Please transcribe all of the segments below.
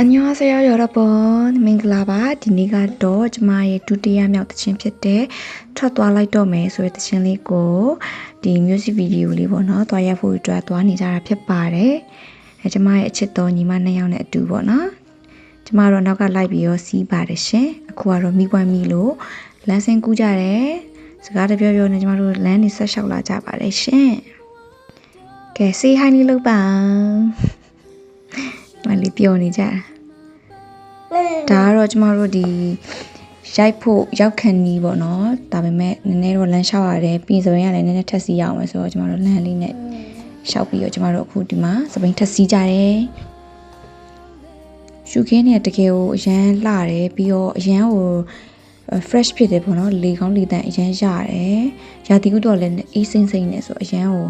안녕하세요 여러분 민글라바 디니가 또 저마의 두티야 명တခြင်းဖြစ်တဲ့ထွက်သွားလိုက်တော့မယ်ဆိုတဲ့တခြင်းလေးကိုဒီ music video လေးပေါ့နော်တွားရဖို့အတွက်တွားနေကြတာဖြစ်ပါတယ်အဲကျမရဲ့အချစ်တော်ညီမနှစ်ယောက်နဲ့အတူပေါ့နော်ကျမတို့နောက်ကလိုက်ပြီးတော့စီးပါတယ်ရှင်အခုကတော့မိကွမ်းမိလို့လမ်းစင်းကူးကြတယ်စကားတပြောပြောနဲ့ကျမတို့လမ်းနေဆက်လျှောက်လာကြပါတယ်ရှင်ကဲ say hi လေးလုပ်ပါမလေးပြောနေကြဒါကတော့ကျမတို့ဒီရိုက်ဖို့ရောက်ခံနီးပေါ့နော်ဒါပေမဲ့နည်းနည်းတော့လမ်းလျှောက်ရတယ်ပြီးဆိုရင်လည်းနည်းနည်းထက်စီးရအောင်ဆိုတော့ကျမတို့လမ်းလေးနဲ့လျှောက်ပြီးတော့ကျမတို့အခုဒီမှာစပိန်ထက်စီးကြတယ်ရှုခင်းနဲ့တကယ်ကိုအရန်လှတယ်ပြီးတော့အရန်ကို fresh ဖြစ်တယ်ပေါ့နော်လေကောင်းလေတန်အရန်ရတယ်ရာသီဥတုလည်းအေးစိမ့်စိမ့်နဲ့ဆိုအရန်ကို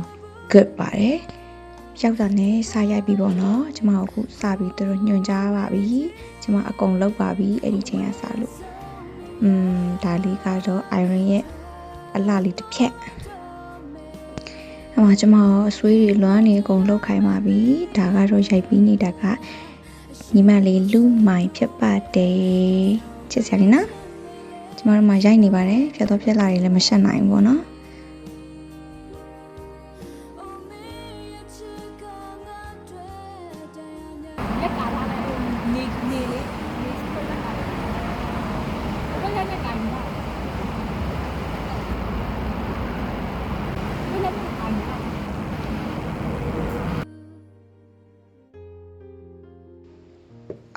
good ပါတယ်ရောက်တာနဲ့စားရိုက်ပြီးပေါ့နော်ကျမအခုစားပြီးတော်တော်ညွှန်ကြားပါပြီကျမအကုန်လုပ်ပါပြီအဲ့ဒီချိန်ကစားလို့ဒါလေးကတော့ iron ရဲ့အလှလေးတစ်ဖြက်အဲ့မှာကျမအဆွေးတွေလွမ်းနေအကုန်လုပ်ခိုင်းပါပြီဒါကတော့ရိုက်ပြီးနေတာကညီမလေးလူမိုင်ဖြစ်ပါတယ်ချစ်စရာလေးနော်ကျမတို့မှရိုက်နေပါတယ်ဖြတ်တော့ဖြတ်လာတွေလည်းမရှက်နိုင်ဘူးပေါ့နော်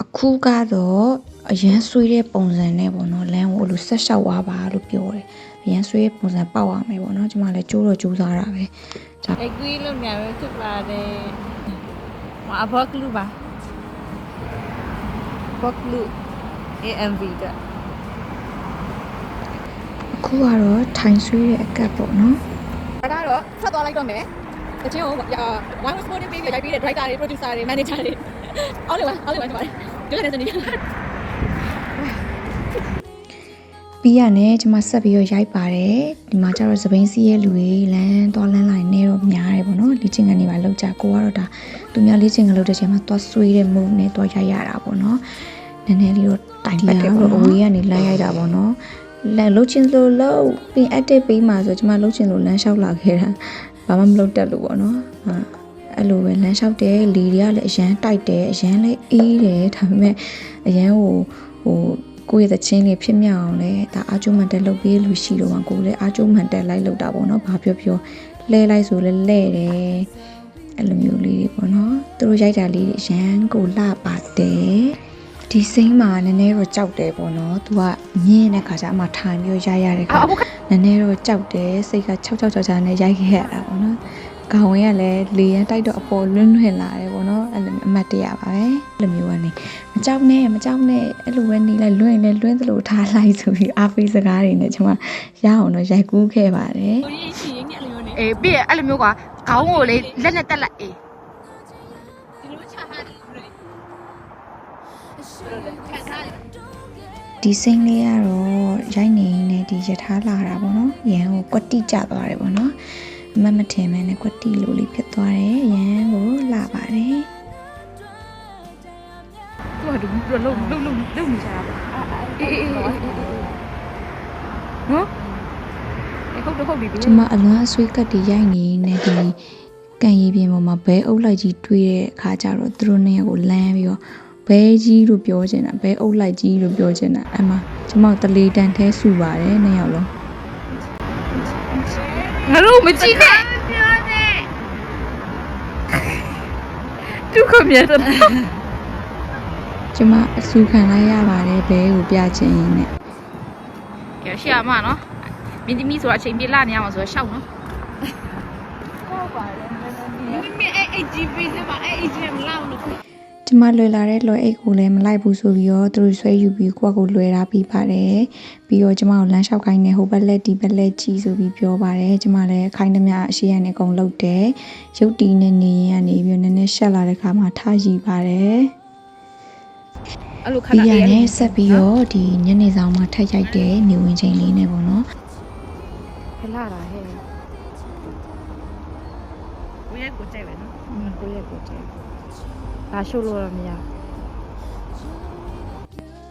အခုကတော့အရန်ဆွေးတဲ့ပုံစံနဲ့ပေါ့နော်လမ်းကိုအဲ့လိုဆက်လျှောက်သွားပါလို့ပြောတယ်အရန်ဆွေးတဲ့ပုံစံပေါက်ရမယ်ပေါ့နော်ကျမလည်းကြိုးတော့ကြိုးစားတာပဲဒါအကွေးလုံးများပဲဖြစ်ပါတယ်အဘောကလူပါဘောကလူ AMV ကအခုကတော့ထိုင်ဆွေးတဲ့အကတ်ပေါ့နော်ဒါကတော့ထွက်သွားလိုက်တော့မယ်တချင်းကိုone sporting page ရိုက်ပြီးတဲ့ director တွေ producer တွေ manager တွေအားလုံးပါဒီလိုနဲ့စနေပြီးရနဲ့ကျမဆက်ပြီးတော့ရိုက်ပါတယ်ဒီမှာကျတော့စပိန်စီးရဲ့လူတွေလမ်းသွားလမ်းလိုက်နေတော့များတယ်ပေါ့နော်လေ့ကျင့်ခန်းတွေပါလောက်ကြကိုကတော့ဒါသူများလေ့ကျင့်ခန်းလုပ်တဲ့ချိန်မှာသွားဆွေးတဲ့ move နဲ့သွားရိုက်ရတာပေါ့နော်နည်းနည်းလေးတော့တိုင်ပတ်တယ်ပေါ့အဝေးကနေလမ်းရိုက်တာပေါ့နော်လမ်းလှုပ်ချင်လို့လှုပ်ပြီး active ပေးမှာဆိုကျမလှုပ်ချင်လို့လမ်းလျှောက်လာခဲ့တာဘာမှမလုပ်တတ်လို့ပေါ့နော်အဲ့လိုပဲလမ်းလျှောက်တယ်လေတွေကလည်းအရန်တိုက်တယ်အရန်လည်းအေးတယ်ဒါပေမဲ့အရန်ဟိုကိုယ့်ရဲ့သချင်းလေးဖြစ်မြောက်အောင်လဲဒါအာကျုံမှန်တက်လုပ်ပေးလို့ရှိတော့မှကိုလည်းအာကျုံမှန်တက်လိုက်လုပ်တာပေါ့နော်ဘာပြောပြောလဲလိုက်ဆိုလဲလဲတယ်အဲ့လိုမျိုးလေးတွေပေါ့နော်သူတို့ရိုက်တာလေးတွေအရန်ကိုလှပါတယ်ဒီစိမ်းမှာနည်းနည်းတော့ကြောက်တယ်ပေါ့နော်သူကမြင်းတဲ့ခါကျအမှထိုင်ပြီးရိုက်ရတဲ့ခါနည်းနည်းတော့ကြောက်တယ်စိတ်က6နဲ့ရိုက်ခဲ့ရတာပေါ့နော်ခေါင်းဝင်ကလည်းလေရန်တိုက်တော့အပေါ်လွန်းလာတယ်ပေါ့နော်အဲ့လိုအမှတ်တရပါပဲအဲ့လိုမျိုးကနေမကြောက်နဲ့အဲ့လိုပဲနေလိုက်လွန်းရင်လည်းလွန်းသလိုထားလိုက်ဆိုပြီးအားပေးစကားတွေနဲ့ကျွန်မရအောင်တော့ရိုက်ကူးခဲ့ပါတယ်အေးပြီးအဲ့လိုမျိုးကခေါင်းကိုလေလက်နဲ့တက်လိုက်အေးဒီစိမ့်လေးကတော့ရိုက်နေနေဒီရထားလာတာပေါ့နော်ရန်ကိုကွက်တိကျသွားတယ်ပေါ့နော်မမထင်မဲနဲ့ကွက်တီလိုလေးဖြစ်သွားတယ်ရန်ကိုလှပါတယ်သူကသူလုံနေကြတာပါအေးနော်ဟုတ်ပြီကျွန်မအလွမ်းဆွေးကတ်တီရိုက်နေနေဒီကန်ရီပြင်ပေါ်မှာဘဲအုပ်လိုက်ကြီးတွေးတဲ့အခါကျတော့သူတို့နှစ်ယောက်ကိုလမ်းပြီးတော့ဘဲကြီးလို့ပြောချင်တာဘဲအုပ်လိုက်ကြီးလို့ပြောချင်တာအဲ့မှာကျွန်မတလေတန်ထဲဆူပါတယ်နှစ်ယောက်လုံးငါတို့မကြည့်နဲ့ပြောနေသူကမြတ်တယ်ကျမအဆူခံလိုက်ရပါတယ်ဘဲကိုပြချင်ရင်းနဲ့ကဲရှေ့ရမှာနော်မင်းသမီးဆိုတာအချိန်ပြလာနေရမှာဆိုတော့ရှောက်နော်ဟုတ်ပါတယ်မင်းအဲ့ GB စပါအဲ့ GB မလောက်လို့ကျမလွယ်လာတဲ့လွယ်အိတ်ကိုလည်းမလိုက်ဘူးဆိုပြီးတော့သူတို့ဆွဲယူပြီးကိုယ့်ကိုလွယ်ထားပြီးပါတယ်ပြီးတော့ကျမကိုလမ်းလျှောက်ခိုင်းနေဟိုဘက်လက်ဒီဘက်လက်ကြီးဆိုပြီးပြောပါတယ်ကျမလည်းခိုင်းသမျှအရှိရနေအကုန်လုပ်တယ်ရုပ်တီနဲ့နေရင်ကနေပြီးနည်းနည်းရှက်လာတဲ့ခါမှာထားရည်ပါတယ်အဲ့လိုခဏလေးနဲ့ဆက်ပြီးတော့ဒီညနေဆောင်မှာထပ်ရိုက်တဲ့နေဝင်ချိန်လေးနဲ့ပေါ့နော်ခလာတာဟဲ့ကိုရဲ့ကိုကြိုက်ပဲနော်ကိုရဲ့ကိုကြိုက်ဒါရှိုးလို့တော့မရ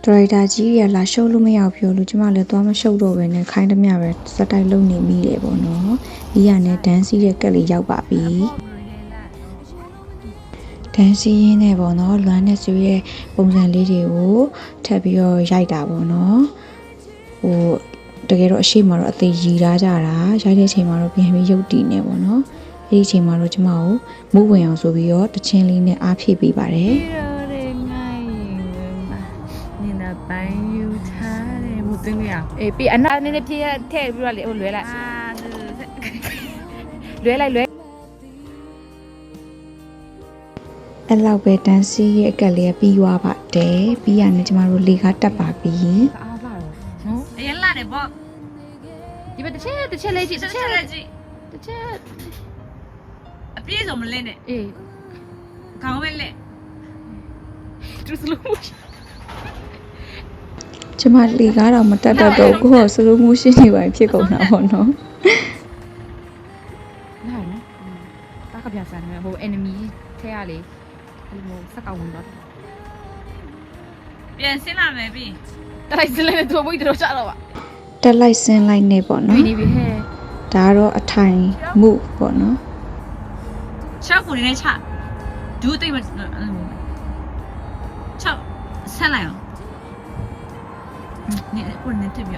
ဒရိုက်တာကြီးရလာရှုပ်လို့မရဘူးပြောလို့ကျမလည်းသွားမရှုပ်တော့ပဲနဲ့ခိုင်းသမျှပဲစက်တိုက်လုပ်နေမိတယ်ပေါ့နော်ဒီကနဲ့ဒန်းစီတဲ့ကက်လေးရောက်ပါပြီဒန်းစီရင်းနဲ့ပေါ့နော်လွမ်းနဲ့ဆွေးရဲ့ပုံစံလေးတွေကိုထပ်ပြီးတော့ရိုက်တာပေါ့နော်ဟိုတကယ်တော့အရှိမတော့အသေးရည်ထားကြတာရိုက်တဲ့အချိန်မှာတော့ပြန်ပြီးရုပ်တည်နေပေါ့နော်အဲ့ဒီအချိန်မှာတော့ကျမကိုမုတ်ဝင်အောင်ဆိုပြီးတော့တချင်းလေးနဲ့အားဖြည့်ပေးပါတယ် Nina Bayu Tare Mutunga. A be another Pia Ted really or Luella. Luella Luella. အဲ့လောက်ပဲတန်းစီရဲ့အကလေးပြီးသွားပါတယ်ပြီးရနေကျမတို့လေကားတက်ပါပြီ No? A lot of bob. You better check the challenge. The check. A piece of Melene. Eh. Come with it. Too slow. ကျမလေကားတော့မတက်တော့ကိုယ့်စလိုမိုးရှင်းနေပါဖြစ်ကုန်တာပေါ့နော် No. တာကပြဆန်နေဟို enemy ထဲရလေဟိုစက်ကောင်ဝင်တော့ပြန်ဆင်းလာမယ်ပြီတိုက်စလဲတော့ဘိုးတို့ချတော့ပါ တက်လိုက်ဆင်းလိုက်နေပေါ့နော် နေပြီဟဲ့ ဒါကတော့အထိုင်မှုပေါ့နော် ချောက်ကိုလည်းချဒူးသိမ့်မချောက်ဆန်းလိုက်အောင်你不能这边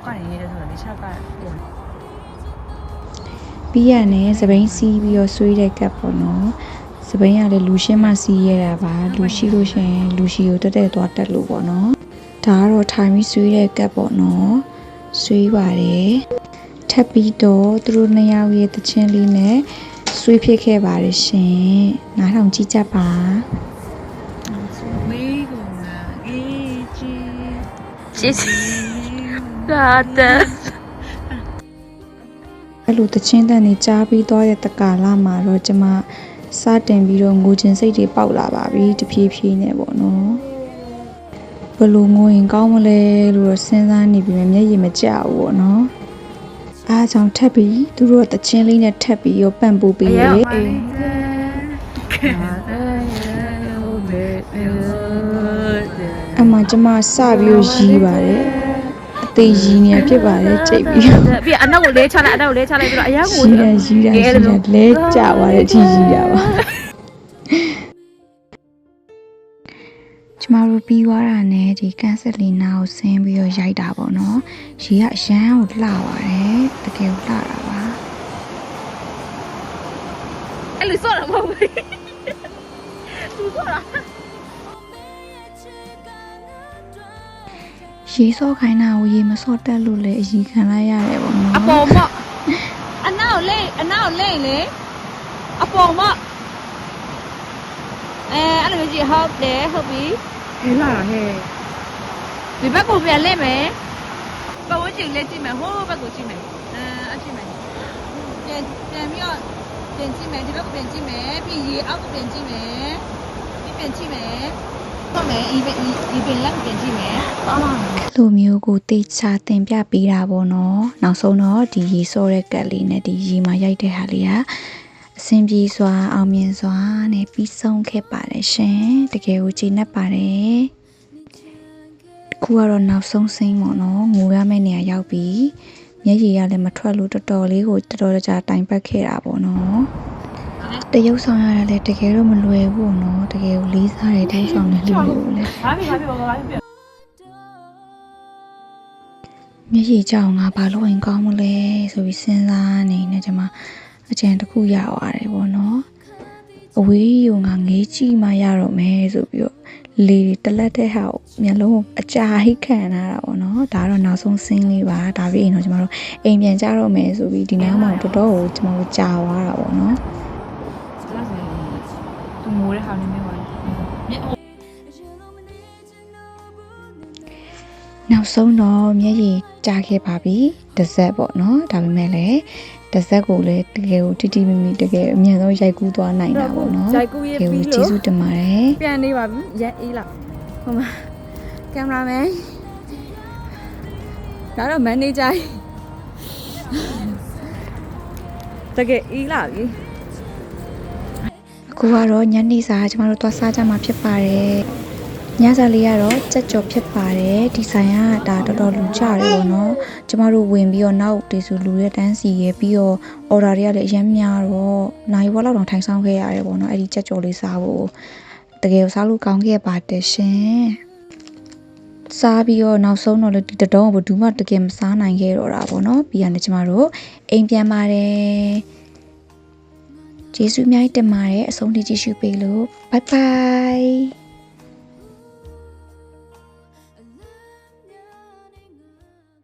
挂你的时候，你超挂我。 ပြီးရနေစပိန်စီးပြီးတော့ဆွေးတဲ့ကပ်ပေါ့နော်စပိန်ကလည်းလူရှင်းမှစီးရတာပါလူရှိလို့ရှိရင်လူရှိကိုတက်သွားတက်လို့ပေါ့နော်ဒါကတော့ထိုင်ပြီးဆွေးတဲ့ကပ်ပေါ့နော်ဆွေးပါတယ်ထပ်ပြီးတော့သူတို့နှစ်ယောက်ရဲ့တချင်းလေးနဲ့ဆွေးဖြစ်ခဲ့ပါတယ်ရှင်နားထောင်ကြည့်ကြပါ 谢谢。好的。အဲ့လိုတချင်းတန်နေကြားပြီးတော့တဲ့တကာလမှာတော့ကျမစတင်ပြီးတော့ငိုချင်စိတ်တွေပေါက်လာပါပြီတဖြည်းဖြည်းနဲ့ပေါ့နော်ဘယ်လိုငိုရင်ကောင်းမလဲလို့တော့စဉ်းစားနေပြီးမျက်ရည်မကျဘူးပေါ့နော်အားကြောင့်ထပ်ပြီးသူတို့တချင်းလေးနဲ့ထပ်ပြီးရောပန့်ပိုးပေးတယ်အမှကျမစပြီးရီးပါတယ်အသေးရီးနေဖြစ်ပါတယ်ကြိတ်ပြီးပြီးအနောက်ကိုလဲချလိုက်အနောက်ကိုလဲချလိုက်ပြီးတော့အရန်ကိုရီးတယ်လဲကျသွားတဲ့အထိရီးတာပါကျမတို့ပြီးသွားတာနဲ့ဒီကန်ဆယ်လီနာကိုဆင်းပြီးတော့ရိုက်တာပေါ့နော်ရီကအရန်ကိုလှပါတယ်တကယ်ကိုလှတာပါအဲ့လိုစော့တာမဟုတ်ဘူးသူစော့တာရေစော့ခိုင်းတာကိုရေမစော့တက်လို့လေအကြီးခံလိုက်ရတယ်ပေါ့နော်အပေါ်မော့အနောက်လေလေအပေါ်မော့အဲ့လိုကြီးဟုတ်တယ်ဟုတ်ပြီဟဲ့လာဟဲ့ဒီဘက်ကိုပြန်လဲမယ်ပတ်ဝန်းကျင်လဲကြည့်မယ်ဟိုဘက်ကိုကြည့်မယ်အကြည့်မယ်ပြန်ပြီးတော့ပြန်ကြည့်မယ်ဒီဘက်ကိုပြန်ကြည့်မယ်ပြီးရေအောက်ကိုပြန်ကြည့်မယ်ပြီးပြန်ကြည့်မယ်ဟုတ်မယ်ဒီပင်လက်ပြန်ကြည့်မယ်လိုမျိုးကိုတေချာတင်ပြပေးတာပေါ့နော်နောက်ဆုံးတော့ဒီရေစောတဲ့ကတ်လေးနဲ့ဒီရေမှာရိုက်တဲ့ဟာလေးကအဆင်ပြေစွာအောင်မြင်စွာနဲ့ပြီးဆုံးခဲ့ပါတယ်ရှင်တကယ်ကိုကျေနပ်ပါတယ်ခုကတော့နောက်ဆုံးစိမ်းပေါ့နော်ငိုရမယ့်နေရာရောက်ပြီမျက်ရည်ကလည်းမထွက်လို့တော်တော်လေးကိုတော်တော်ကြာတိုင်ပတ်ခဲ့တာပေါ့နော်တရုပ်ဆောင်ရတယ်လေတကယ်တော့မလွယ်ဘူးနော်တကယ်ကိုလေးစားတယ်တရုပ်ဆောင်တယ်လို့လေဘာဖြစ်မျက်ရည်ကြောင်ငါဘာလို့ရင်ကောင်းမလဲဆိုပြီးစဉ်းစားနေနေကျွန်မအကြံတစ်ခုရသွားတယ်ပေါ့နော်အဝေးယူငါငေးကြည့်မှရတော့မယ်ဆိုပြီးတော့လေတလက်တဲ့ဟာကိုမျက်လုံးအကြာဟိခံထားတာပေါ့နော်ဒါကတော့နောက်ဆုံးဆင်းလေးပါဒါပြီးရင်တော့ကျွန်တော်တို့အိမ်ပြန်ကြတော့မယ်ဆိုပြီးဒီနောက်မှာတော်တော်ကိုကျွန်တော်တို့ကြာသွားတာပေါ့နော်သူမိုးတဲ့ဟာနေမျိုးပါနောက်ဆုံးတော့မျက်ရည်ကျခဲ့ပါပြီတစ်စက်ပေါ့နော်ဒါပေမဲ့လည်းတစ်စက်ကိုလည်းတကယ်ကိုတိမိမိတကယ်အမြန်ဆုံးရိုက်ကူးသွားနိုင်တာပေါ့နော်ရိုက်ကူးရေးပြီးလို့ကျေးဇူးတင်ပါတယ်ပြန်နေပါပြီရက်အေးလာဟိုမှာကင်မရာမန်ဒါတော့မန်နေဂျာတကယ်အေးလာပြီအခုကတော့ညနေစာကျမတို့သွားစားကြမှာဖြစ်ပါတယ် ညစာလေးကတော့ကြက်ကြော်ဖြစ်ပါတယ်ဒီဆိုင်ကဒါတော်တော်လူကြတယ်ပေါ့နော်ကျမတို့ဝင်ပြီးတော့နောက်တေစုလူရဲ့တန်းစီရပြီးတော့ order တွေကလည်းအရင်များတော့နိုင်ဘွားလောက်တောင်ထိုင်ဆောင်ခဲ့ရတယ်ပေါ့နော်အဲ့ဒီကြက်ကြော်လေးစားဖို့တကယ်စားလို့ကောင်းခဲ့ပါတယ်ရှင်စားပြီးတော့နောက်ဆုံးတော့လေဒီတတုံးကဘယ်သူမှတကယ်မစားနိုင်ခဲ့တော့တာပေါ့နော်ပြီးရနေကျမတို့အိမ်ပြန်ပါတယ်ကျေးဇူးအများကြီးတင်ပါတယ်အဆုံးထိကြည့်ရှုပေးလို့ bye bye